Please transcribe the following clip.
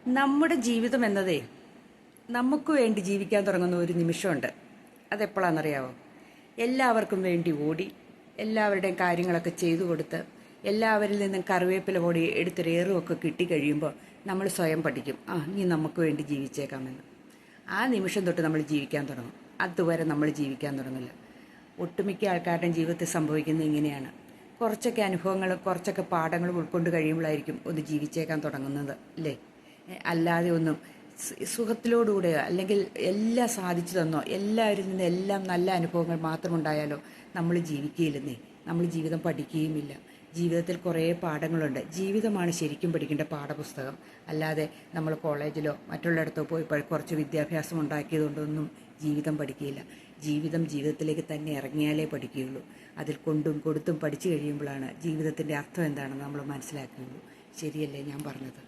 നമ്മുടെ ജീവിതം എന്നതേ നമുക്ക് വേണ്ടി ജീവിക്കാൻ തുടങ്ങുന്ന ഒരു നിമിഷമുണ്ട്. അതെപ്പോഴാണെന്നറിയാവോ? എല്ലാവർക്കും വേണ്ടി ഓടി എല്ലാവരുടെയും കാര്യങ്ങളൊക്കെ ചെയ്തു കൊടുത്ത് എല്ലാവരിൽ നിന്നും കറിവേപ്പില പൊടി എടുത്തൊരേറുമൊക്കെ കിട്ടിക്കഴിയുമ്പോൾ നമ്മൾ സ്വയം പഠിക്കും, ഇനി നമുക്ക് വേണ്ടി ജീവിച്ചേക്കാമെന്ന്. ആ നിമിഷം തൊട്ട് നമ്മൾ ജീവിക്കാൻ തുടങ്ങും. അതുവരെ നമ്മൾ ജീവിക്കാൻ തുടങ്ങില്ല. ഒട്ടുമിക്ക ആൾക്കാരുടെയും ജീവിതത്തിൽ സംഭവിക്കുന്നത് ഇങ്ങനെയാണ്. കുറച്ചൊക്കെ അനുഭവങ്ങളും കുറച്ചൊക്കെ പാഠങ്ങളും ഉൾക്കൊണ്ട് കഴിയുമ്പോഴായിരിക്കും ഒന്ന് ജീവിച്ചേക്കാൻ തുടങ്ങുന്നത്, അല്ലേ? അല്ലാതെ ഒന്നും സുഖത്തിലോടുകൂടെ അല്ലെങ്കിൽ എല്ലാം സാധിച്ചു തന്നോ എല്ലാവരിൽ നിന്ന് എല്ലാം നല്ല അനുഭവങ്ങൾ മാത്രമുണ്ടായാലോ നമ്മൾ ജീവിക്കുകയില്ലെന്നേ. നമ്മൾ ജീവിതം പഠിക്കുകയുമില്ല. ജീവിതത്തിൽ കുറേ പാഠങ്ങളുണ്ട്. ജീവിതമാണ് ശരിക്കും പഠിക്കേണ്ട പാഠപുസ്തകം. അല്ലാതെ നമ്മൾ കോളേജിലോ മറ്റുള്ളിടത്തോ പോയി കുറച്ച് വിദ്യാഭ്യാസം ഉണ്ടാക്കിയതുകൊണ്ടൊന്നും ജീവിതം പഠിക്കുകയില്ല. ജീവിതത്തിലേക്ക് തന്നെ ഇറങ്ങിയാലേ പഠിക്കുകയുള്ളൂ. അതിൽ കൊണ്ടും കൊടുത്തും പഠിച്ചു കഴിയുമ്പോഴാണ് ജീവിതത്തിൻ്റെ അർത്ഥം എന്താണെന്ന് നമ്മൾ മനസ്സിലാക്കുകയുള്ളൂ. ശരിയല്ലേ ഞാൻ പറഞ്ഞത്?